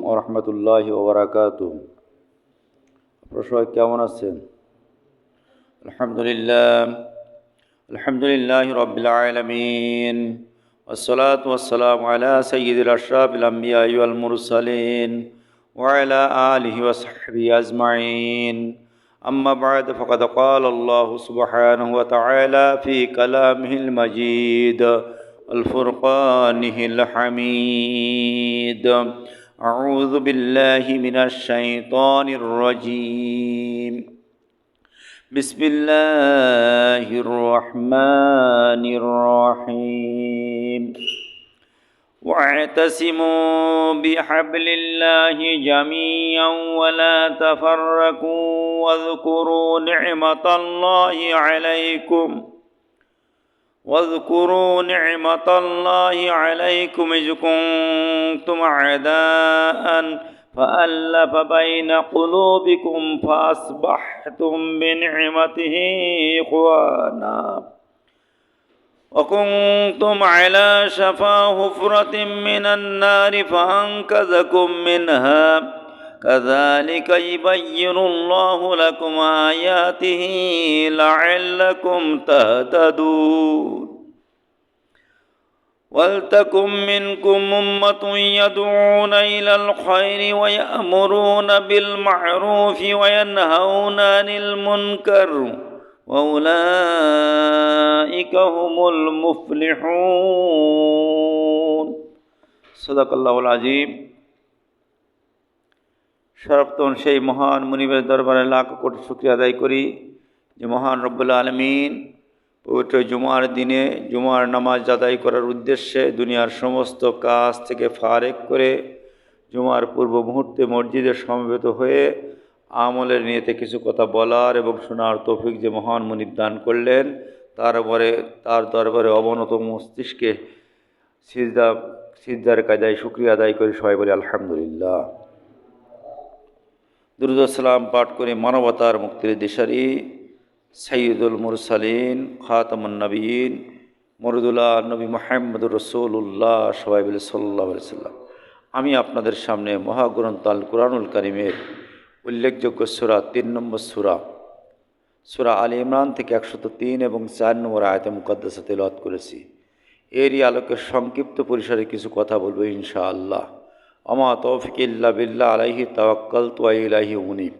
ওয়া রাহমাতুল্লাহি ওয়া বারাকাতুহু। আপনারা সবাই কেমন আছেন? আলহামদুলিল্লাহি রাব্বিল আলামিন, ওয়াসসালাতু ওয়াসসালামু আলা সাইয়্যিদিল আশরাফিল আমবিয়াই ওয়াল মুরসালিন ওয়া আলা আলিহি ওয়া সাহবিহি আজমাইন। আম্মা বা'দ, ফাকাদ ক্বালা আল্লাহু সুবহানাহু ওয়া তাআলা ফি কালামিহিল মাজিদ আল ফুরকানিহিল হামিদ। আউযু বিল্লাহি মিনাশ শাইতানির রাজীম। বিসমিল্লাহির রহমানির রহিম। واعتصموا بحبل الله جميعا ولا تفرقوا واذكروا نعمة الله عليكم إذ كنتم أعداء فألف بين قلوبكم فأصبحتم بنعمته إخوانا وكنتم على شفا حفرة من النار فأنقذكم منها كذلك يبين الله لكم آياته لعلكم تهتدون. ولتكن منكم أمة يدعون إلى الخير ويأمرون بالمعروف وينهون عن المنكر وأولئك هم المفلحون. صدق الله العظيم. সর্বপ্রথম সেই মহান মুনিবের দরবারে লাখ কোটি শুকরিয়া আদায় করি যে মহান রব্বুল আলামিন পবিত্র জুমার দিনে জুমার নামাজ আদায় করার উদ্দেশ্যে দুনিয়ার সমস্ত কাজ থেকে ফারেক করে জুমার পূর্ব মুহূর্তে মসজিদে সমবেত হয়ে আমলের নিয়তে কিছু কথা বলার এবং শোনার তৌফিক যে মহান মুনিব দান করলেন, তার দরবারে অবনত মস্তিষ্কে সিজদার কায়দায় শুকরিয়া আদায় করে সবাই বলে আলহামদুলিল্লাহ। দুরূদ ও সালাম পাঠ করে মানবতার মুক্তির দিশারি সাইয়্যিদুল মুরসালিন খাতামুন নবীন মুরদুল্লাহ নবী মুহাম্মদুর রাসূলুল্লাহ সবাই বলে সাল্লাল্লাহু আলাইহি ওয়াসাল্লাম। আমি আপনাদের সামনে মহাগ্রন্থ আল কুরআনুল কারীমের উল্লেখযোগ্য সূরা ৩ নম্বর সূরা আলে ইমরান থেকে ১০৩ এবং ৪ নম্বর আয়াতে মুকাদ্দাসা তেলাওয়াত করেছি। এরই আলোকে সংক্ষিপ্ত পরিসরে কিছু কথা বলবো ইনশাআল্লাহ। আমা তৌফিক ইল্লা বিল্লাহ আলাইহি তাওয়াক্কালতু ওয়া ইলাইহি উনীব।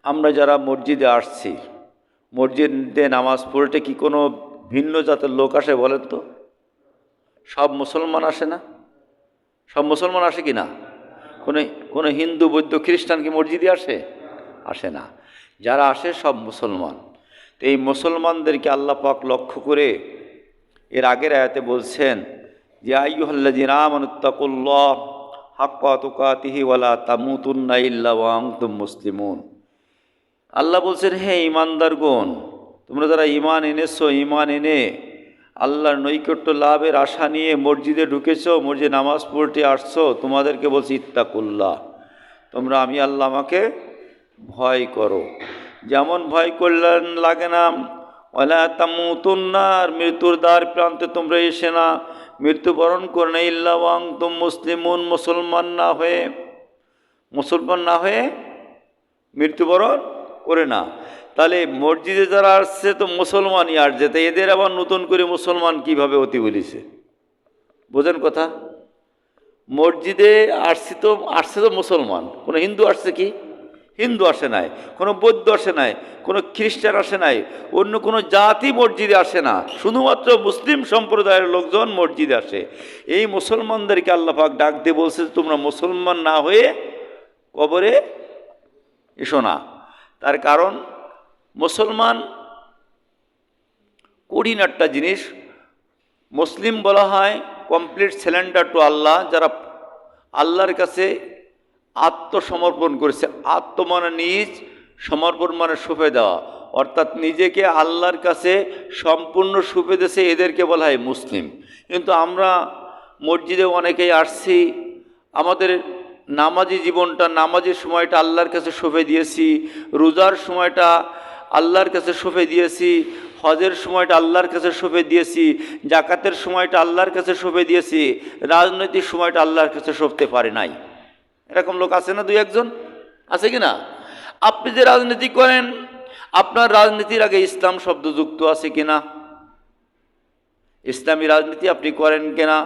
আমরা যারা মসজিদে আসছি, মসজিদে নামাজ পড়তে কি কোনো ভিন্ন জাতের লোক আসে বলেন তো? সব মুসলমান আসে না? সব মুসলমান আসে কি না? কোনো হিন্দু বৌদ্ধ খ্রিস্টান কি মসজিদে আসে না। যারা আসে সব মুসলমান। তো এই মুসলমানদেরকে আল্লাহ পাক লক্ষ্য করে এর আগের আয়াতে বলছেন যে আইয়ুহাল্লাযীনা আমানুত্তাকুল্লাহ হাক্কা তুকাতিহি ওয়ালা তামুতুন্না ইল্লা ওয়া আনতুম মুসলিমুন। আল্লাহ বলছেন, হে ঈমানদারগণ, তোমরা যারা ঈমান এনেছো, ঈমান এনে আল্লাহর নৈকট্য লাভের আশা নিয়ে মসজিদে ঢুকেছো, মসজিদে নামাজ পড়তে আসছো, তোমাদেরকে বলছি ইত্তাকুল্লাহ, তোমরা আমি আল্লাহ আমাকে ভয় করো। যেমন ভয় করলেন লাগে না ওয়ালা তামুতুন্না, আর মৃত্যুর দ্বার প্রান্তে তোমরা এসে না মৃত্যুবরণ করে না ইল্লা ওয়া আনতুম মুসলিমুন, মুসলমান না হয়ে মৃত্যুবরণ করে না। তাহলে মসজিদে যারা আসছে তো মুসলমানই আসছে, তাই এদের আবার নতুন করে মুসলমান কিভাবে হতে বলিছে? বোঝেন কথা? মসজিদে আসছে তো মুসলমান। কোনো হিন্দু আসছে কি? হিন্দু আসে নাই, কোনো বৌদ্ধ আসে নাই, কোনো খ্রিস্টান আসে নাই, অন্য কোনো জাতি মসজিদে আসে না, শুধুমাত্র মুসলিম সম্প্রদায়ের লোকজন মসজিদে আসে। এই মুসলমানদেরকে আল্লাহ পাক ডাক দিয়ে বলছে তোমরা মুসলমান না হয়ে কবরে এসো না। তার কারণ মুসলমান কঠিন একটা জিনিস। মুসলিম বলা হয় কমপ্লিট সারেন্ডার টু আল্লাহ, যারা আল্লাহর কাছে আত্মসমর্পণ করেছে। আত্ম মানে নিজ, সমর্পণ মানে সঁপে দেওয়া, অর্থাৎ নিজেকে আল্লাহর কাছে সম্পূর্ণ সঁপে দিয়েছে, এদেরকে বলা হয় মুসলিম। কিন্তু আমরা মসজিদে অনেকেই আসছি, আমাদের নামাজি জীবনটা, নামাজের সময়টা আল্লাহর কাছে সঁপে দিয়েছি, রোজার সময়টা আল্লাহর কাছে সঁপে দিয়েছি, হজের সময়টা আল্লাহর কাছে সঁপে দিয়েছি, জাকাতের সময়টা আল্লাহর কাছে সঁপে দিয়েছি, রাজনৈতিক সময়টা আল্লাহর কাছে সঁপতে পারে নাই। এরকম লোক আছে না দুই একজন, আছে কি না? আপনি যে রাজনীতি করেন, আপনার রাজনীতির আগে ইসলাম শব্দ যুক্ত আছে কিনা? ইসলামী রাজনীতি আপনি করেন কিনা?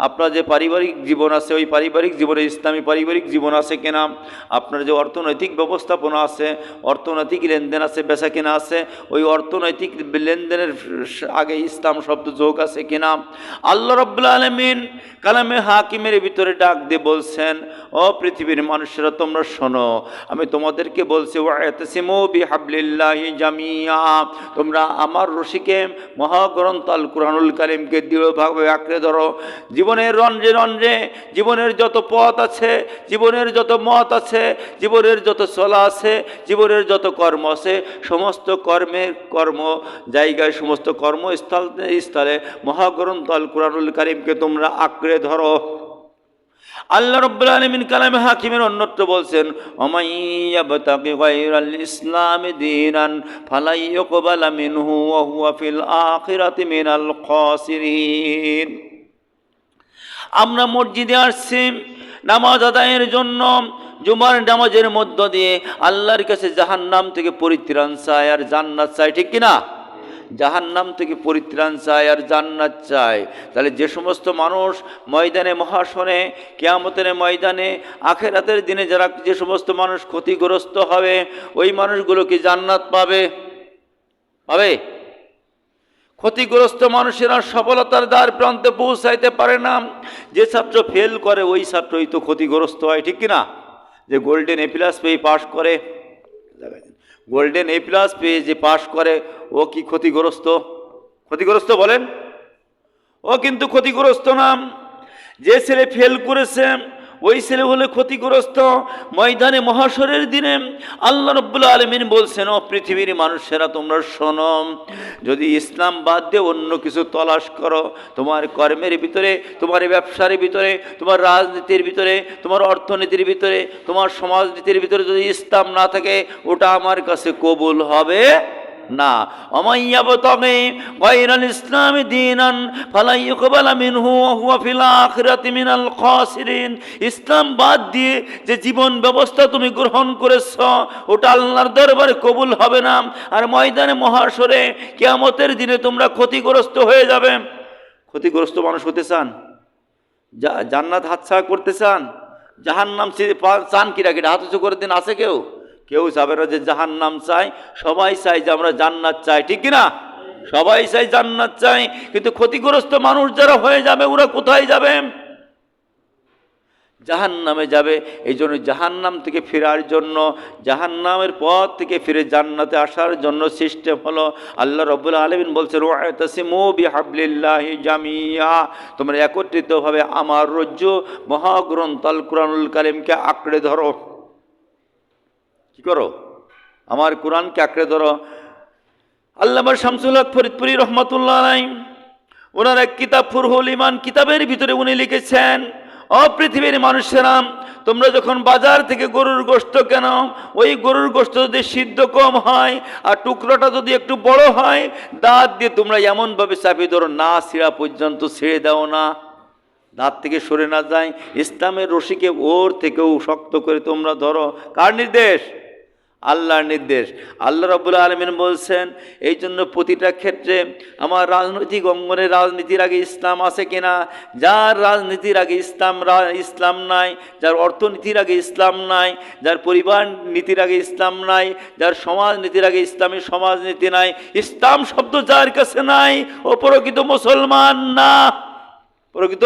আপনার যে পারিবারিক জীবন আছে, ওই পারিবারিক জীবনে ইসলামী পারিবারিক জীবন আছে কিনা? আপনার যে অর্থনৈতিক ব্যবস্থাপনা আছে, অর্থনৈতিক লেনদেন আছে, বেচা কেনা আছে, ওই অর্থনৈতিক লেনদেনের আগে ইসলাম শব্দ যোগ আছে কিনা? আল্লাহ রাব্বুল আলামিন কালামে হাকিমের ভিতরে ডাক দিয়ে বলছেন, ও পৃথিবীর মানুষেরা তোমরা শোনো, আমি তোমাদেরকে বলছি ওয়াতাসিমু বিহাবলিল্লাহি জামিয়া, তোমরা আমার রশিকে মহাগ্রন্থ আল কুরআনুল কারীমকে দৃঢ়ভাবে আঁকড়ে ধরো। জীবনের রঞ্জে রঞ্জে, জীবনের যত পথ আছে, জীবনের যত মত আছে, জীবনের যত চলা আছে, জীবনের যত কর্ম আছে, সমস্ত কর্ম জায়গায়, সমস্ত কর্মস্থলে মহাগ্রন্থ আল কুরআনুল কারীমকে তোমরা আঁকড়ে ধরো। আল্লাহ রাব্বুল আলামিন কালামে হাকিমের অন্যত্র বলছেন, ওমাইয়াবতাগি গায়রাল ইসলামি দীনান ফালা ইউকবালা মিনহু ওয়া হুয়া ফিল আখিরাতি মিনাল খাসিরিন। আমরা মসজিদে আসছি নামাজ আদায়ের জন্য, জুমার নামাজের মধ্য দিয়ে আল্লাহর কাছে জাহান্নাম থেকে পরিত্রাণ চাই আর জান্নাত চাই, ঠিক কিনা? জাহান্নাম থেকে পরিত্রাণ চায় আর জান্নাত চায়। তাহলে যে সমস্ত মানুষ ময়দানে মহাশনে, কিয়ামতের ময়দানে, আখিরাতের দিনে যারা যে সমস্ত মানুষ ক্ষতিগ্রস্ত হবে, ওই মানুষগুলো কি জান্নাত পাবে? পাবে? ক্ষতিগ্রস্ত মানুষেরা সফলতার দ্বার প্রান্তে পৌঁছাইতে পারে না। যে ছাত্র ফেল করে ওই ছাত্রই তো ক্ষতিগ্রস্ত হয়, ঠিক কিনা? যে গোল্ডেন এ প্লাস পেয়ে পাশ করে, গোল্ডেন এ প্লাস পেয়ে যে পাশ করে, ও কি ক্ষতিগ্রস্ত? ক্ষতিগ্রস্ত বলেন? ও কিন্তু ক্ষতিগ্রস্ত না। যে ছেলে ফেল করেছে ওই ছেলে হলে ক্ষতিগ্রস্ত। ময়দানে মহাশরের দিনে আল্লাহ রাব্বুল আলামিন বলছেন, ও পৃথিবীর মানুষেরা তোমরা শোনো, যদি ইসলাম বাদ দিয়ে অন্য কিছু তলাশ করো, তোমার কর্মের ভিতরে, তোমার ব্যবসার ভিতরে, তোমার রাজনীতির ভিতরে, তোমার অর্থনীতির ভিতরে, তোমার সমাজনীতির ভিতরে যদি ইসলাম না থাকে, ওটা আমার কাছে কবুল হবে না। ওমাইয়াবতাগি গায়রাল ইসলামি দীনান ফালা ইউকবালা মিনহু ওয়া হুয়া ফিল আখিরাতি মিনাল খাসিরিন। ইসলাম বাদ দিয়ে যে জীবন ব্যবস্থা তুমি গ্রহণ করেছো, ওটা আল্লাহর দরবারে কবুল হবে না। আর ময়দানে মহাশরে কিয়ামতের দিনে তোমরা ক্ষতিগ্রস্ত হয়ে যাবে। ক্ষতিগ্রস্ত মানুষ হতে চান? জান্নাত হাতছাড়া করতে চান? জাহান্নাম চান কিরা? কিরা হাত উঁচু করে দিন। আছে কেউ? কেউ যাবে না যে জাহান্নাম চাই, সবাই চাই যে আমরা জান্নাত চাই, ঠিক কিনা? সবাই চাই জান্নাত চাই। কিন্তু ক্ষতিগ্রস্ত মানুষ যারা হয়ে যাবে, ওরা কোথায় যাবে? জাহান্নামে যাবে। এই জন্য জাহান্নাম থেকে ফেরার জন্য, জাহান্নামের পথ থেকে ফিরে জান্নাতে আসার জন্য সিস্টেম হলো, আল্লাহ রাব্বুল আলামিন বলছেন, ওয়াতাসিমু বিহাবলিল্লাহি জামিয়া, তোমরা একত্রিতভাবে আমার রজ্জু মহাগ্রন্থ আল কুরআনুল কারীমকে আঁকড়ে ধরো। কি করো? আমার কোরআনকে আঁকড়ে ধরো। আল্লামা শামসুল হক ফরিদপুরি রহমাতুল্লাহ আলাইহি, ওনার এক কিতাব ফুরহুল ঈমান কিতাবের ভিতরে উনি লিখেছেন, ও পৃথিবীর মানুষেরা, তোমরা যখন বাজার থেকে গরুর গোশত কেন, ওই গরুর গোশত যদি সিদ্ধ কম হয় আর টুকরোটা যদি একটু বড় হয়, দাঁত দিয়ে তোমরা এমনভাবে চাপিয়ে ধরো, না ছিঁড়া পর্যন্ত ছেড়ে দাও না, দাঁত থেকে সরে না যায়। ইসলামের রশিকে ওর থেকেও শক্ত করে তোমরা ধরো। কার নির্দেশ? আল্লাহর নির্দেশ। আল্লাহ রাব্বুল আলামিন বলছেন, এই জন্য প্রতিটা ক্ষেত্রে আমার রাজনৈতিক অঙ্গনে রাজনীতির আগে ইসলাম আছে কিনা? যার রাজনীতির আগে ইসলাম নাই, যার অর্থনীতির আগে ইসলাম নাই, যার পরিবার নীতির আগে ইসলাম নাই, যার সমাজ নীতির আগে ইসলামী সমাজনীতি নাই, ইসলাম শব্দ যার কাছে নাই, ও প্রকৃত মুসলমান না। প্রকৃত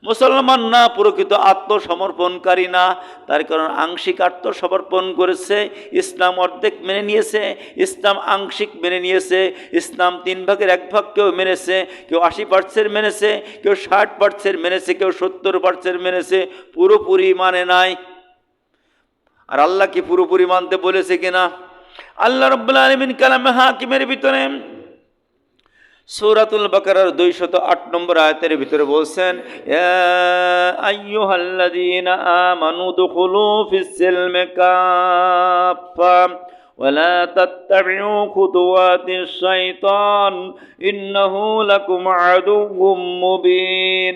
মুসলমান না, প্রকৃত আত্মসমর্পণকারী না। তার কারণ আংশিক আত্মসমর্পণ করেছে, ইসলাম অর্ধেক মেনে নিয়েছে, ইসলাম আংশিক মেনে নিয়েছে, ইসলাম 3 ভাগের 1 ভাগ কেউ মেনেছে, কেউ 80% মেনেছে, কেউ 60% মেনেছে, কেউ 70% মেনেছে, পুরোপুরি মানে নাই। আর আল্লাহ কি পুরোপুরি মানতে বলেছে কিনা? আল্লাহ রাব্বুল আলামিন কালামে হাকিমের ভিতরে সূরাতুল বাকারার 208 নম্বর আয়াতের ভিতরে বলছেন, ইয়া আইয়ুহাল্লাযীনা আমানু দুখুলু ফিস সিলমি কাফা ওয়ালা তাত্তাবিউ খুতুওয়াতিশ শাইতান ইন্নাহু লাকুম আদুউম মুবিন।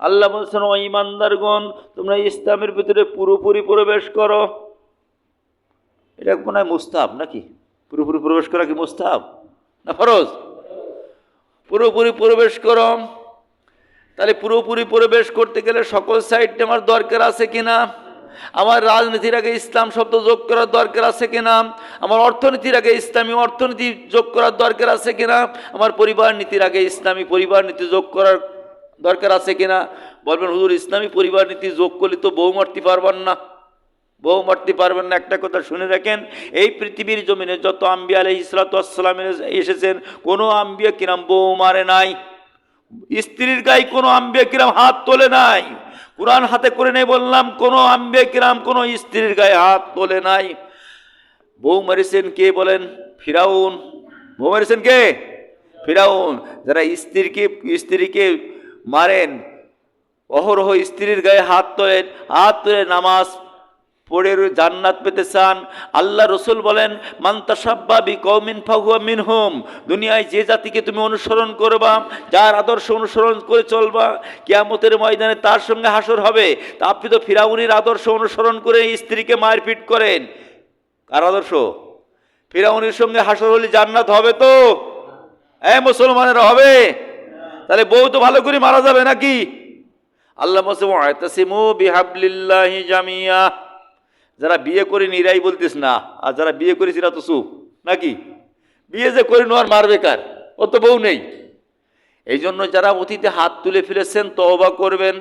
আল্লাহ বলছেন, ও ঈমানদারগণ, তোমরা ইসলামের ভিতরে পুরোপুরি প্রবেশ করো। এটা মনে হয় মুস্তাহাব নাকি? পুরোপুরি প্রবেশ করা কি মুস্তাহাব না ফরজ? পুরোপুরি প্রবেশ করো। তাহলে পুরোপুরি প্রবেশ করতে গেলে সকল সাইডটা আমার দরকার আছে কিনা? আমার রাজনীতির আগে ইসলাম শব্দ যোগ করার দরকার আছে কিনা? আমার অর্থনীতির আগে ইসলামী অর্থনীতি যোগ করার দরকার আছে কিনা? আমার পরিবার নীতির আগে ইসলামী পরিবার নীতি যোগ করার দরকার আছে কিনা? বলবেন, হুজুর ইসলামী পরিবার নীতি যোগ করলে তো বউ মারতে পারবেন না। বউ মারতে পারবেন না। একটা কথা শুনে রাখেন, এই পৃথিবীর জমিনে যত আম্বিয়া আলাইহিস সালাতু ওয়াস সালাম এসেছেন, কোনো আম্বিয়া কিরাম বউ মারে নাই। স্ত্রীর গায়ে কোনো আম্বিয়া কিরাম হাত তোলে নাই। কুরআন হাতে করে নেই বললাম, কোনো আম্বিয়া কিরাম কোনো স্ত্রীর গায়ে হাত তোলে নাই। বউ মারিছেন কে বলেন? ফিরাউন। বউ মারিছেন কে? ফিরাউন। যারা স্ত্রীকে মারেন, অহরহ স্ত্রীর গায়ে হাত তোলে নামাজ পড়ে জান্নাত পেতে চান, আল্লাহ রসুল বলেন, মান তাশাব্বা বিকওমিন ফাহুয়া মিনহুম। দুনিয়ায় যে জাতিকে তুমি অনুসরণ করবা, যার আদর্শ অনুসরণ করে চলবা, কিয়ামতের ময়দানে তার সঙ্গে হাসর হবে। তা আপনি তো ফিরাউনের আদর্শ অনুসরণ করে স্ত্রীকে মারপিট করেন। কার আদর্শ? ফিরাউনের সঙ্গে হাসর হলে জান্নাত হবে তো? মুসলমানেরা হবে? তাহলে বউ তো ভালো করে মারা যাবে নাকি? আল্লাহ বলছেন, ওয়াতাসিমু বিহাবলিল্লাহি জামিয়া। যারা বিয়ে করে নিরাই বলতিস না, আর যারা বিয়ে করেছি এরা তো চুপ নাকি? বিয়ে যে করে নেওয়ার মারবে কার? ও তো বউ নেই। এই জন্য যারা অতীতে হাত তুলে ফেলেছেন, তওবা করবেন,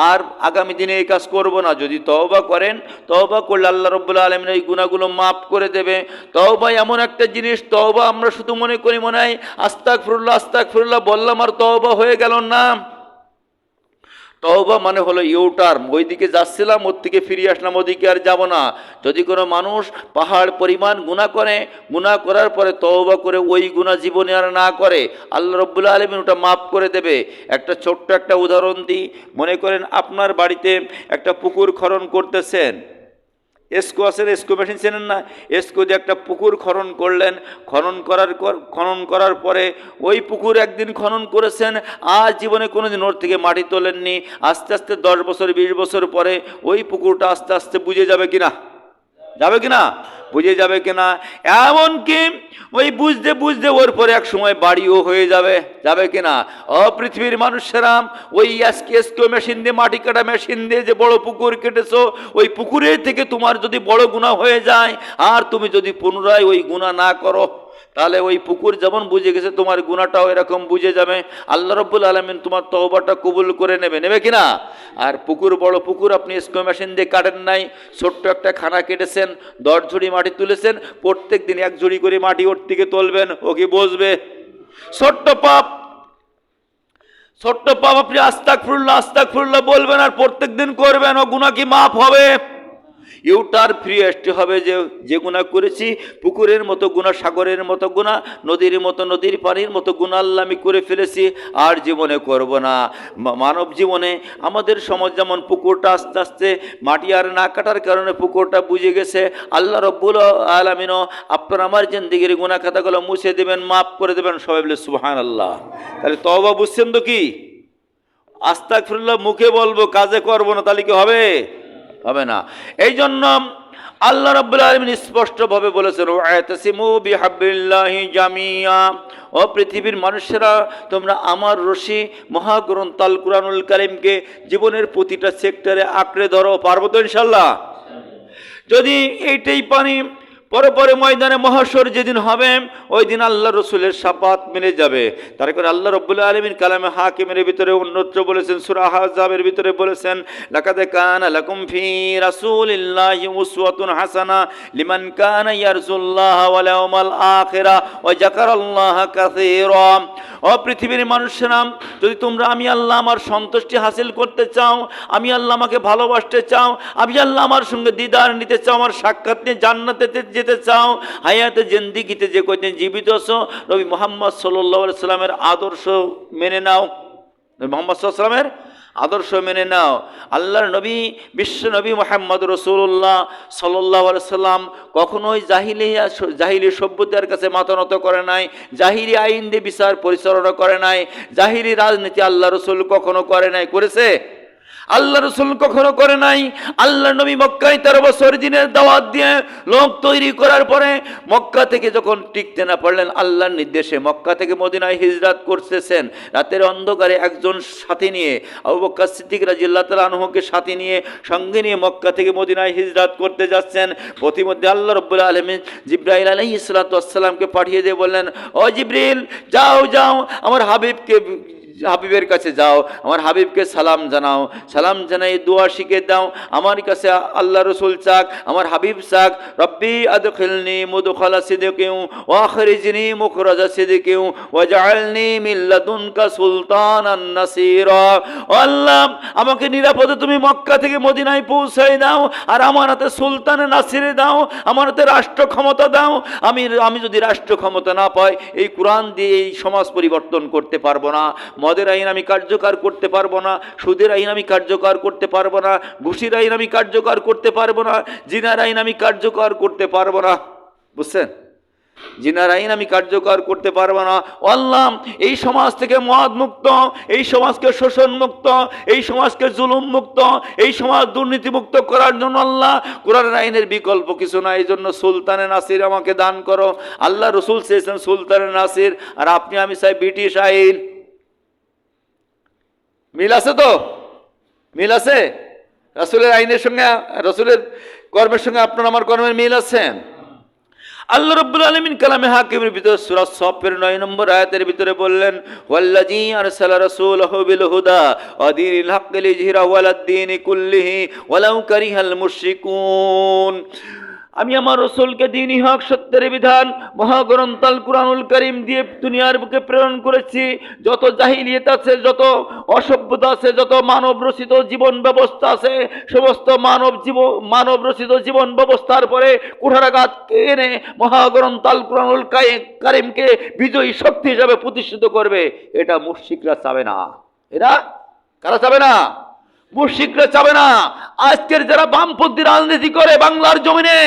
আর আগামী দিনে এই কাজ করব না। যদি তওবা করেন, তওবা করলে আল্লাহ রাব্বুল আলামিন এই গুনাহগুলো মাফ করে দেবে। তওবা এমন একটা জিনিস, তওবা আমরা শুধু মনে করি মনে হয় আস্তাগফিরুল্লাহ আস্তাগফিরুল্লাহ বললাম আর তওবা হয়ে গেল না। তওবা মানে হলো ইউটার্ন, ওইদিকে যাচ্ছিলাম ওর থেকে ফিরে আসলাম, ওদিকে আর যাব না। যদি কোনো মানুষ পাহাড় পরিমাণ গুনাহ করে, গুনাহ করার পরে তওবা করে ওই গুনাহ জীবনে আর না করে, আল্লাহ রাব্বুল আলামিন ওটা মাফ করে দেবে। একটা ছোট্ট একটা উদাহরণ দিই। মনে করেন আপনার বাড়িতে একটা পুকুর খনন করতেছেন, এসকো আছেন, এসকো মেশিন চেনেন না? এসকো দিয়ে একটা পুকুর খনন করলেন। খনন করার পরে ওই পুকুর একদিন খনন করেছেন, আর জীবনে কোনোদিন ওর থেকে মাটি তোলেননি। আস্তে আস্তে 10 বছর 20 বছর পরে ওই পুকুরটা আস্তে আস্তে বুঝে যাবে কিনা? যাবে কিনা? বুঝে যাবে কিনা? এমনকি ওই বুঝতে বুঝতে ওর পরে এক সময় বাড়িও হয়ে যাবে। যাবে কিনা? পৃথিবীর মানুষেরা ওই এসকো মেশিন দিয়ে, মাটি কাটা মেশিন দিয়ে যে বড় পুকুর কেটেছো, ওই পুকুরের থেকে তোমার যদি বড় গুনাহ হয়ে যায়, আর তুমি যদি পুনরায় ওই গুনাহ না করো, তাহলে ওই পুকুর যেমন বুঝে গেছে, তোমার গুনাহটাও এরকম বুঝে যাবে। আল্লাহ রাব্বুল আলামিন তোমার তওবাটা কবুল করে নেবে কিনা? আর পুকুর, বড় পুকুর আপনি এসকো মেশিন দিয়ে কাটেন নাই, ছোট্ট একটা খানা কেটেছেন, 10 ঝুড়ি মাটি তুলেছেন, প্রত্যেক দিন 1 ঝুড়ি করে মাটি ওর থেকে তুলবেন, ও কি বসবে? ছোট্ট পাপ আপনি আস্তাগফিরুল্লাহ আস্তাগফিরুল্লাহ বলবেন আর প্রত্যেক দিন করবেন, ও গুনাহ কি মাফ হবে? ইউটার ফ্রি আসতে হবে। যে গুনাহ করেছি, পুকুরের মতো গুনাহ, সাগরের মতো গুনাহ, নদীর পানির মতো গুনাহ আল্লাহ আমি করে ফেলেছি, আর জীবনে করব না। মানব জীবনে আমাদের সমাজ যেমন পুকুরটা আস্তে আস্তে মাটি আর না কাটার কারণে পুকুরটা বুঝে গেছে, আল্লাহ রাব্বুল আলামিনও আপনার আমার জিন্দেগির গুনাহ খাতাগুলো মুছে দেবেন, মাফ করে দেবেন। সবাই বলে সুবহানাল্লাহ। তাহলে তওবা বুঝছেন তো কি? আস্তাগফিরুল্লাহ মুখে বলবো, কাজে করব না, তাহলে কি হবে? হবে না। এই জন্য আল্লাহ রাব্বুল আলামিন স্পষ্টভাবে বলেছেন, ওয়াতাসিমু বিহাবলিল্লাহি জামিয়া। ও পৃথিবীর মানুষেরা, তোমরা আমার রশি মহাগ্রন্থ আল কুরআনুল কারীমকে জীবনের প্রতিটা সেক্টরে আঁকড়ে ধরো। পারবো তো ইনশাআল্লাহ? যদি এইটাই পানি পরে ময়দানে মহাশর যেদিন হবে, ওই দিন আল্লাহ রসুলের শাফাত মিলে যাবে। তার কারণে আল্লাহ রাব্বুল আলামিন কালামে হাকিমের ভিতরে অন্যত্র বলেছেন, সূরা আহজাবের ভিতরে বলেছেন, লাকাদ কানা লাকুম ফি রাসূলিল্লাহি উসওয়াতুন হাসানা লিমান কানা ইয়ারজুল্লাহ ওয়াল ইয়াউমাল আখিরা ওয়া যাকারাল্লাহা কাসীরা। ও পৃথিবীর মানুষেরা, যদি তোমরা আমি আল্লাহ আমার সন্তুষ্টি হাসিল করতে চাও, আমি আল্লাহ আমাকে ভালোবাসতে চাও, আমি আল্লাহ আমার সঙ্গে দিদার নিতে চাও, আমার সাক্ষাৎ নিয়ে জান্নাতে যেতে চাও, হায়াতে জিন্দেগিতে যে কয়দিন জীবিত আছো, নবী মুহাম্মদ সাল্লাল্লাহু আলাইহি সাল্লামের আদর্শ মেনে নাও। নবী মুহাম্মদ সাল্লাল্লাহু আলাইহি সাল্লামের আদর্শ মেনে নাও। আল্লাহর নবী বিশ্ব নবী মুহাম্মদ রাসূলুল্লাহ সাল্লাল্লাহু আলাইহি সাল্লাম কখনোই জাহিলি সভ্যতার কাছে মাথা নত করে নাই, জাহিলি আইন দিয়ে বিচার পরিচালনা করে নাই, জাহিলি রাজনীতি আল্লাহ রসুল কখনো করে নাই। করেছে? আল্লাহ রসুল কখনো করে নাই। আল্লাহ নবী মক্কায় 13 বছর দিনের দাওয়াত দিয়ে লোক তৈরি করার পরে মক্কা থেকে যখন টিকতে না পারলেন, আল্লাহর নির্দেশে মক্কা থেকে মদিনায় হিজরত করতেছেন। রাতের অন্ধকারে একজন সাথী নিয়ে, আবু বকর সিদ্দিক রাদিয়াল্লাহু তাআলা আনহুকে সাথী নিয়ে সঙ্গে নিয়ে মক্কা থেকে মদিনায় হিজরত করতে যাচ্ছেন। প্রতিমধ্যে আল্লাহ রাব্বুল আলামিন জিবরাইল আলাইহিস সালাতু ওয়াস সালামকে পাঠিয়ে দিয়ে বললেন, ও জিবরিল, যাও যাও আমার হাবিবের কাছে যাও, আমার হাবিবকে সালাম জানাও, সালাম জানাই দোয়া শিখে দাও। আমার কাছে আল্লাহ রসুল চাক, আমার হাবিব চাক, রব্বি আদখিলনি মুদখালা সিদকিন ওয়া আখরিজনি মুখরাজা সিদকিন ওয়াজআলনি মিন লাদুনকা সুলতানান নাসীরা। আল্লাহ, আমাকে নিরাপদে তুমি মক্কা থেকে মদিনায় পৌঁছায় দাও, আর আমার হাতে সুলতানে নাসিরে দাও, আমার হাতে রাষ্ট্র ক্ষমতা দাও। আমি যদি রাষ্ট্র ক্ষমতা না পাই, এই কোরআন দিয়ে এই সমাজ পরিবর্তন করতে পারবো না। মদের আইন আমি কার্যকর করতে পারবো না, সুদের আইন আমি কার্যকর করতে পারবো না, ঘুষির আইন আমি কার্যকর করতে পারবো না, জিনার আইন আমি কার্যকর করতে পারবো না। বুঝছেন? জিনার আইন আমি কার্যকর করতে পারবো না। আল্লাহ, এই সমাজ থেকে মদ মুক্ত, এই সমাজকে শোষণ মুক্ত, এই সমাজকে জুলুম মুক্ত, এই সমাজ দুর্নীতি মুক্ত করার জন্য আল্লাহ কোরআনের আইনের বিকল্প কিছু না, এই জন্য সুলতানে নাসির আমাকে দান করো। আল্লাহ রসুল চেয়েছেন সুলতানে নাসির, আর আপনি আমি চাই ব্রিটিশ আইন। মিল আছে তো? মিল আছে? রাসূলের আইনের সঙ্গে, রাসূলের কর্মের সঙ্গে আপনার আমার কর্মের মিল আছে। আল্লাহ রাব্বুল আলামিন কালামে হাকিমের ভিতরে সূরা সফের 9 নম্বর আয়াতের ভিতরে বললেন, ওয়াল্লাযী আরসালা রাসূলাহু বিল হুদা ওয়া দীনিল হাক্কি লিইযহিরাহু আলাদ দীনি কুল্লিহি ওয়ালাউ কারিহাল মুশরিকুন। আমি আমার রসুলকে দ্বীনি হক সত্যের বিধান মহাগ্রন্থ আল কুরআনুল কারীম দিয়ে দুনিয়ার বুকে প্রেরণ করেছি। যত জাহিলিয়াত আছে, যত অসভ্যতা আছে, যত মানব রচিত জীবন ব্যবস্থা আছে, সমস্ত মানব রচিত জীবন ব্যবস্থার পরে কুঠারাঘাত এনে মহাগ্রন্থ আল কুরআনুল কারীমকে বিজয়ী শক্তি হিসাবে প্রতিষ্ঠিত করবে। এটা মুশরিকরা চাবে না। এরা কারা চাবে না? মুশরিকরা চাবে না। আজকের যারা বামপন্থী রাজনীতি করে বাংলার জমিনে,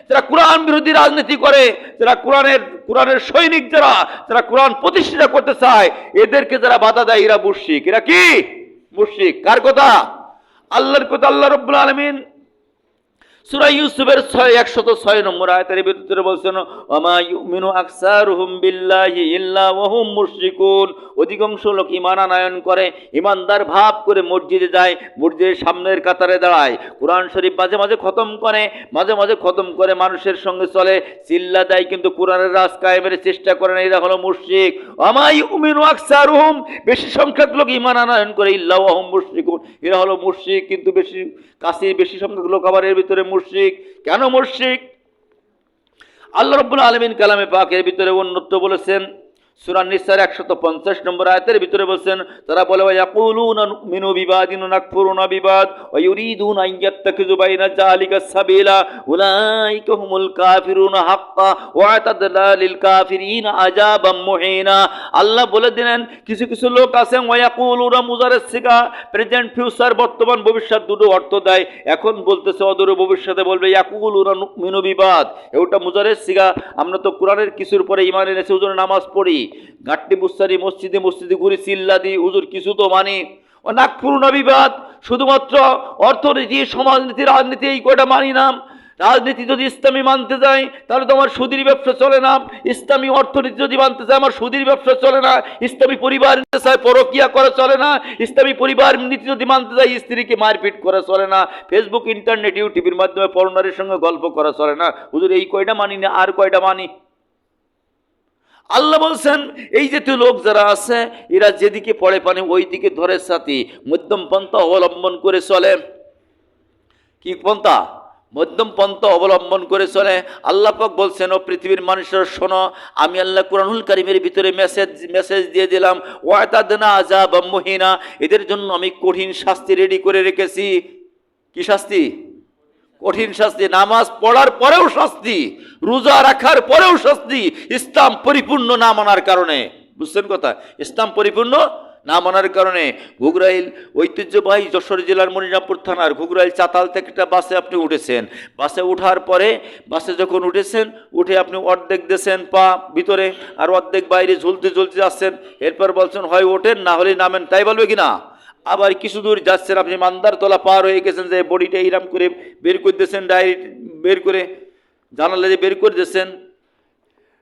যারা কোরআন বিরোধী রাজনীতি করে, যারা কোরআনের সৈনিক, যারা কোরআন প্রতিষ্ঠা করতে চায়, এদেরকে যারা বাধা দেয়, এরা মুশরিক। এরা কি মুশরিক? কার কথা? আল্লাহর কথা। আল্লাহ রাব্বুল আলামিন সূরা ইউসুফের 106 নম্বর আয়াতের ভিতরে বলছেন, ওয়ামা ইউমিনু আকসারুহুম বিল্লাহি ইল্লা ওয়া হুম মুশরিকুন। অধিকাংশ লোক ঈমান আনয়ন করে, ঈমানদার ভাব করে মসজিদে যায়, মসজিদের সামনের কাতারে দাঁড়ায়, কোরআন শরীফ মাঝে মাঝে খতম করে মানুষের সঙ্গে চলে, চিল্লা দেয়, কিন্তু কোরআনের রাজ কায়েমের চেষ্টা করে না। এরা হলো মুশরিক। ওয়ামা ইউমিনু আকসারুহুম, বেশি সংখ্যক লোক ঈমান আনয়ন করে, ইল্লা ওয়া হুম মুশরিকুন, এরা হলো মুশরিক। কিন্তু বেশি সংখ্যক লোক আবার এর ভিতরে মুশরিক। কেন মুশরিক? আল্লাহ রাব্বুল আলামিন কালামে পাকের ভিতরে অন্যত্র বলেছেন, সূরা নিসার 150 নম্বর আয়াতের ভিতরে বলেছেন, তারা বলে, ওয়ায়াকুলুনা নুমিনু বিবাদিন ওয়া নাকফুরুনা বিবাদ ওয়া ইউরিদুনা আন ইয়াত্তাখিযু বাইনা যালিকা সাবিলা উলাইকা হুমুল কাফিরুনা হাক্কা ওয়া আতাদনা লিল কাফিরিনা আযাবাম মুহিনা। আল্লাহ বলে দিলেন, কিছু কিছু লোক আছে, ওয়ায়াকুলুনা মুজারের সিগা, প্রেজেন্ট ফিউচার, বর্তমান ভবিষ্যৎ দুটো অর্থ দেয়। এখন বলতেছে অদূর ভবিষ্যতে বলবে ইয়াকুলুনা নুমিনু বিবাদ, এটা মুজারের সিগা। আমরা তো কোরআনের কিছুর পরে ঈমান এনেছি, হুজুর নামাজ পড়ি, গাট্টি বুসারি মসজিদে ঘুরি, চিল্লা দিই, হুজুর কিছু তো মানি। ও নাকফুরুনা বিবাদ, শুধুমাত্র অর্থনীতি, সমাজনীতি, রাজনীতি, এই কয়টা মানি না। রাজনীতি যদি ইসলামী মানতে যাই, তাহলে তো আমার সুদীর ব্যবসা চলে না। ইসলামী অর্থনীতি যদি মানতে চাই, আমার সুদীর ব্যবসা চলে না। ইসলামী পরিবার নিতে চাই, পরকিয়া করা চলে না। ইসলামী পরিবার নীতি যদি মানতে চাই, স্ত্রীকে মারপিট করা চলে না। ফেসবুক, ইন্টারনেট, ইউটিউবের মাধ্যমে পরনারীর সঙ্গে গল্প করা চলে না। হুজুর এই কয়টা মানি না, আর কয়টা মানি? আল্লাহ বলছেন, এই জাতীয় লোক যারা আছে, এরা যেদিকে পড়ে পানি ওই দিকে ধরে সাথী, মধ্যম পন্থা অবলম্বন করে চলে। কি পন্থা? মধ্যম পন্থা অবলম্বন করে চলে। আল্লাহ পাক বলছেন, ও পৃথিবীর মানুষেরা শোনো, আমি আল্লাহ কুরআনুল কারীমের ভিতরে মেসেজ দিয়ে দিলাম, ওয়াতাদনা আযাবাম মুহিনা, এদের জন্য আমি কঠিন শাস্তি রেডি করে রেখেছি। কি শাস্তি? কঠিন শাস্তি। নামাজ পড়ার পরেও শাস্তি, রোজা রাখার পরেও শাস্তি, ইসলাম পরিপূর্ণ না মানার কারণে। বুঝছেন কথা? ইসলাম পরিপূর্ণ না মানার কারণে ঘুঘরাইল ঐতিহ্যবাহী যশোর জেলার মনিরামপুর থানার ঘুঘরাইল চাতাল থেকে একটা বাসে আপনি উঠেছেন। বাসে ওঠার পরে বাসে যখন উঠেছেন, উঠে আপনি অর্ধেক দিয়েছেন পা ভিতরে আর অর্ধেক বাইরে ঝুলতে ঝুলতে যাচ্ছেন। এরপর বলছেন হয় ওঠেন না হলে নামেন, তাই বলবে কি না? আবার কিছু দূর যাচ্ছেন, আপনি মান্দারতলা পার হয়ে গেছেন, যে বডিটা ইরাম করে বের করে দিয়েছেন, ডাইরেক্ট বের করে জানালা দিয়ে বের করে দিয়েছেন।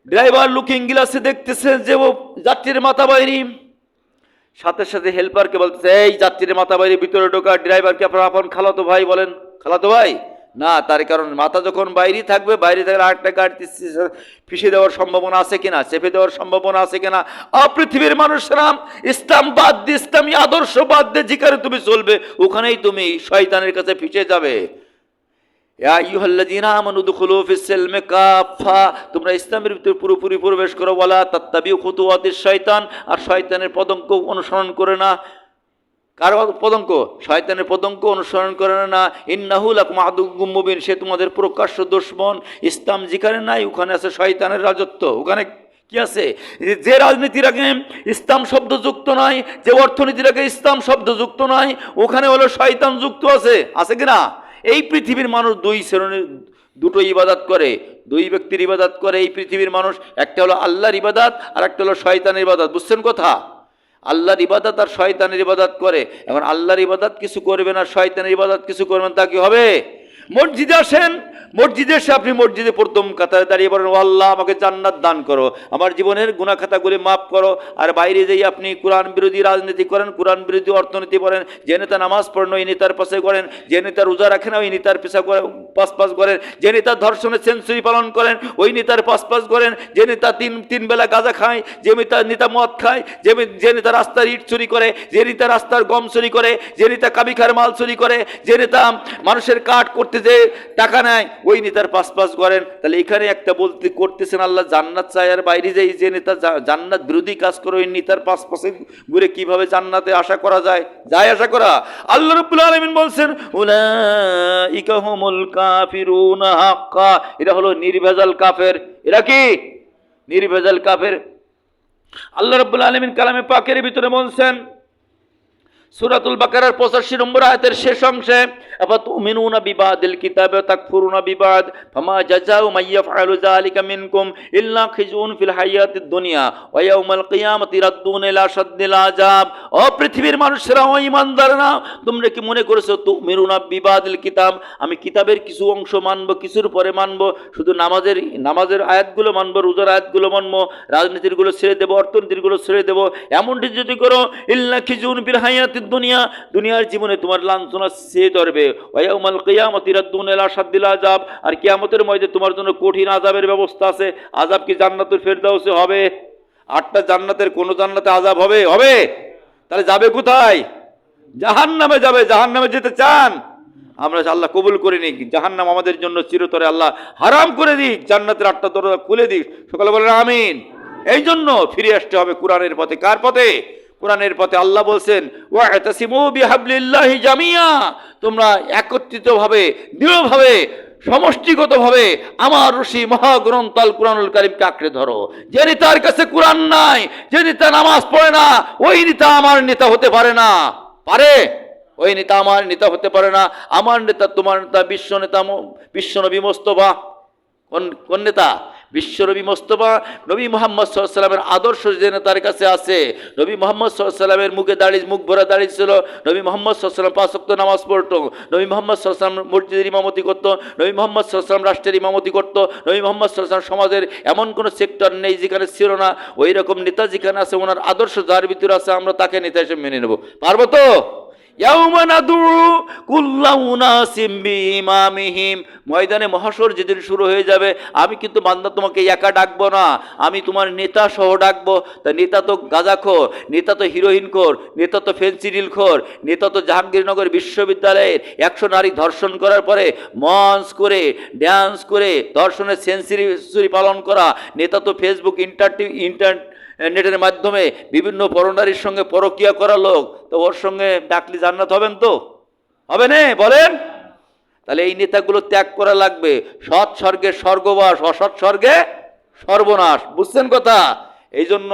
ড্রাইভার লুকিং গ্লাসে দেখতেছেন যে ও যাত্রীর মাথা বাইরে। সাথে সাথে হেল্পারকে বলতেছে, এই যাত্রীর মাথা বাইরে ভিতরে ঢোকা। ড্রাইভারকে আপনার আপন খালাতো ভাই বলেন। খালাতো ভাই না, তার কারণ মাথা যখন বাইরে থাকবে, বাইরে থাকলে আরেকটা গাড়ি ফিসে দেওয়ার সম্ভাবনা আছে কিনা, চেপে দেওয়ার সম্ভাবনা আছে কিনা। পৃথিবীর মানুষরা ইসলাম বাদ দিয়ে, ইসলামী আদর্শ বাদ দিয়ে যেখানে তুমি চলবে, ওখানেই তুমি শয়তানের কাছে ফিসে যাবে। তোমরা ইসলামের ভিতরে পুরোপুরি প্রবেশ করো। ওয়ালা তাত্তাবিউ খুতুওয়াতিশ শয়তান, আর শয়তানের পদঙ্ক অনুসরণ করে না। কার পদঙ্ক? শয়তানের পদঙ্ক অনুসরণ করে না। ইন্নাহু লাকুম আদুউম মুবিন, সে তোমাদের প্রকাশ্য দুশমন। ইসলাম যেখানে নাই ওখানে আছে শয়তানের রাজত্ব। ওখানে কি আছে? যে রাজনীতির আগে ইসলাম শব্দ যুক্ত নাই, যে অর্থনীতির আগে ইসলাম শব্দ যুক্ত নাই, ওখানে হলো শয়তান যুক্ত আছে। আছে কিনা? এই পৃথিবীর মানুষ দুই শ্রেণীর, দুটো ইবাদত করে, দুই ব্যক্তির ইবাদত করে এই পৃথিবীর মানুষ। একটা হলো আল্লাহর ইবাদত, আর একটা হলো শয়তানের ইবাদত। বুঝছেন কথা? আল্লাহর ইবাদত আর শয়তানের ইবাদত করে। এখন আল্লাহর ইবাদত কিছু করবেন আর শয়তানের ইবাদত কিছু করবেন, তা কি হবে? মসজিদে আসেন, মসজিদে এসে আপনি মসজিদে প্রথম কাতারে দাঁড়িয়ে বলেন, ও আল্লাহ আমাকে জান্নাত দান করো, আমার জীবনের গুনাহ খাতাগুলি মাফ করো। আর বাইরে যেই আপনি কোরআন বিরোধী রাজনীতি করেন, কোরআন বিরোধী অর্থনীতি করেন, যে নেতা নামাজ পড়েন ওই নেতার পাশে করেন, যে নেতা রোজা রাখেন ওই নেতার পেশা পাস করেন, যে নেতা ধর্ষণের সেঞ্চুরি পালন করেন ওই নেতার পাস করেন, যে নেতা তিন বেলা গাঁজা খায়, যে নেতা মদ খায়, যে নেতা রাস্তার ইট চুরি করে, যে নেতা রাস্তার গম চুরি করে, যে নেতা কাবিখার মাল চুরি করে, যে নেতা মানুষের কাঠ করতে যে টাকা নেয় ওই নেতার পাস করেন। তাহলে এখানে একটা বলতে করতেছেন আল্লাহ জান্নাত চায়, আর বাইরে যাই যে নেতা জান্নাত বিরোধী কাজ করে ওই নেতার পাশে ঘুরে কিভাবে জান্নাতে আশা করা যায়? আশা করা। আল্লাহ রাব্বুল আলামিন বলছেন, উলাইকা হুমুল কাফিরুনা হাক্কা, এরা হলো নির্ভেজাল কাফের। এরা কি? নির্ভেজাল কাফের। আল্লাহ রাব্বুল আলামিন কালামে পাকের ভিতরে বলছেন, সূরাতুল বাকারার 85 নম্বর আয়াতের শেষ অংশে, আফাতুমিনুনা বিবাদিল কিতাবে ওয়া তাকফুরুনা বিবাদ ফামা জাযাউ মান ইয়াফআলু যালিকা মিনকুম ইল্লা খিজুন ফিল হায়াতিদ দুনিয়া ওয়া ইয়াউমাল কিয়ামাতি রাদ্দুনা ইলা শাদ্দিল আযাব। ও পৃথিবীর মানুষেরা, ও ঈমানদাররা, তোমরা কি মনে করেছো তুমিনুনা বিবাদিল কিতাব, আমি কিতাবের কিছু অংশ মানব, কিছুর পরে মানব, শুধু নামাজের আয়াতগুলো মানব, রোজার আয়াতগুলো মানব, রাজনীতির গুলো ছেড়ে দেব, অর্থনীতির গুলো ছেড়ে দেব, এমনটি যদি করো, ইল্লা খিজুন ফিল হায়াতিদ দুনিয়া, দুনিয়ার জীবনে তোমার লাঞ্ছনা সে ধরবে, ওয়া ইয়াউমাল কিয়ামাতি রাদ্দুনা ইলা শাদ্দিল আযাব, আর কিয়ামতের ময়দানে তোমার জন্য কঠিন আযাবের ব্যবস্থা আছে। আযাব কি জান্নাতুল ফেরদাউসে হবে? 8টা জান্নাতের কোন জান্নাতে আযাব হবে? তাহলে যাবে কোথায়? জাহান্নামে যাবে। জাহান্নামে যেতে চান? আমরা আল্লাহ কবুল করে নিক, জাহান্নাম আমাদের জন্য চিরতরে আল্লাহ হারাম করে দিক, জান্নাতের 8টা দরজা খুলে দিক। সকালে বলেন আমিন। এই জন্য ফিরে আসতে হবে কোরআনের পথে। কার পথে? কোরআনের পথে। আল্লাহ বলছেন, ওয়াতাসিমু বিহাবলিল্লাহি জামিয়া, তোমরা একত্রিতভাবে, দৃঢ়ভাবে, সমষ্টিগতভাবে আমার রশি মহাগ্রন্থ আল কুরআনুল কারীমকে আঁকড়ে ধরো। যে নেতার কাছে কোরআন নাই, যে নেতা নামাজ পড়ে না, ওই নেতা আমার নেতা হতে পারে না। পারে? ওই নেতা আমার নেতা হতে পারে না। আমার নেতা, তোমার নেতা, বিশ্বনবী মোস্তফা। কোন নেতা? বিশ্বনবী মোস্তফা। নবী মুহাম্মদ সাল্লাল্লাহু আলাইহি ওয়াসাল্লামের আদর্শ যে নেতার কাছে আছে, নবী মুহাম্মদ সাল্লাল্লাহু আলাইহি ওয়াসাল্লামের মুখ ভরা দাড়ি ছিল, নবী মুহাম্মদ সাল্লাল্লাহু আলাইহি ওয়াসাল্লাম 5 ওয়াক্ত নামাজ পড়তো, নবী মুহাম্মদ সাল্লাল্লাহু আলাইহি ওয়াসাল্লাম মসজিদের ইমামতি করতো, নবী মুহাম্মদ সাল্লাল্লাহু আলাইহি ওয়াসাল্লাম রাষ্ট্রের ইমামতি করতো, নবী মুহাম্মদ সাল্লাল্লাহু আলাইহি ওয়াসাল্লাম সমাজের এমন কোনো সেক্টর নেই যেখানে ছিল না। ওই রকম নেতা যেখানে আছে, ওনার আদর্শ যার ভিতরে আছে, আমরা তাকে নেতা হিসেবে মেনে নেব। পারবো তো? ময়দানে মহাশর যেদিন শুরু হয়ে যাবে, আমি কিন্তু বান্দা তোমাকে একা ডাকবো না, আমি তোমার নেতা সহ ডাকবো। তা নেতা তো গাঁজাখোর, নেতা তো হিরোইনখোর, নেতা তো ফেন্সিডিলখোর, নেতা তো জাহাঙ্গীরনগর বিশ্ববিদ্যালয়ের 100 নারী ধর্ষণ করার পরে মঞ্চ করে, ড্যান্স করে ধর্ষণের সেঞ্চুরি পালন করা নেতা তো ফেসবুক, নেটের মাধ্যমে বিভিন্ন পরনারীর সঙ্গে পরকিয়া করা লোক। তো ওর সঙ্গে ডাকলি জান্নাত হবেন তো? হবে না? বলেন। তাহলে এই নেতাগুলো ত্যাগ করা লাগবে। সৎ স্বর্গে স্বর্গবাস, অসৎ স্বর্গে সর্বনাশ। বুঝছেন কথা? এই জন্য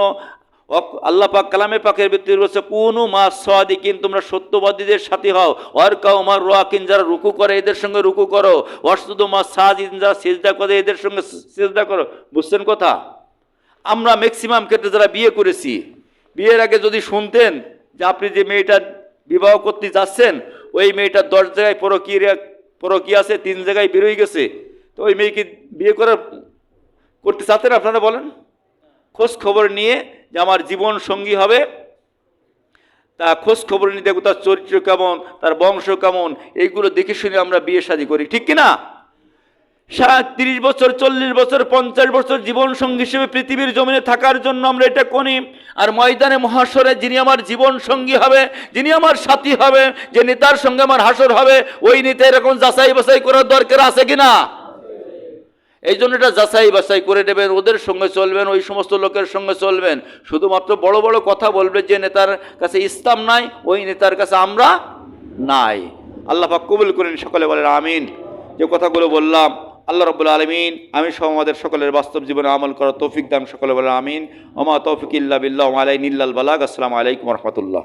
আল্লাহ পাক কালামে পাকের ভিতরে বলছে কুনু মা সাদিকিন, তোমরা সত্যবাদীদের সাথে হও। ওয়ার কাউমার রাকিন, যারা রুকু করে এদের সঙ্গে রুকু করো। ওয়াসজুদু মা সাজিদিন, যারা সিজদা করে এদের সঙ্গে সিজদা করো। বুঝছেন কথা? আমরা ম্যাক্সিমাম ক্ষেত্রে যারা বিয়ে করেছি, বিয়ের আগে যদি শুনতেন যে আপনি যে মেয়েটা বিবাহ করতে যাচ্ছেন ওই মেয়েটার 10 জায়গায় পরকীয়া আছে, 3 জায়গায় বেরোয় গেছে, তো ওই মেয়েকে বিয়ে করতে চাচ্ছেন আপনারা? বলেন। খোঁজ খবর নিয়ে যে আমার জীবন সঙ্গী হবে, তা খোঁজ খবর নিয়ে দেখো তার চরিত্র কেমন, তার বংশ কেমন, এইগুলো দেখে শুনে আমরা বিয়ে শাদী করি, ঠিক কিনা? 30 বছর, 40 বছর, 50 বছর জীবন সঙ্গী হিসেবে পৃথিবীর জমিনে থাকার জন্য আমরা এটা করি। আর ময়দানে মহাশরে যিনি আমার জীবন সঙ্গী হবে, যিনি আমার সাথী হবে, যে নেতার সঙ্গে আমার হাসর হবে, ওই নেতা এরকম যাচাই বাছাই করার দরকার আছে কিনা? এই জন্য এটা যাচাই বাছাই করে নেবেন, ওদের সঙ্গে চলবেন, ওই সমস্ত লোকের সঙ্গে চলবেন। শুধুমাত্র বড় বড় কথা বলবে, যে নেতার কাছে ইসলাম নাই ওই নেতার কাছে আমরা নাই। আল্লাহ পাক কবুল করেন, সকলে বলেন আমিন। যে কথাগুলো বললাম আল্লাহ রাব্বুল আলামিন আমি সহ আমাদের সকলের বাস্তব জীবনে আমল করার তৌফিক দান, সকলে বলেন আমিন। ওমা তৌফিক ইল্লা বিল্লাহ ওয়া আলাইহি নিল্লাল বালাগ। আসসালামু আলাইকুম ওয়া রাহমাতুল্লাহ।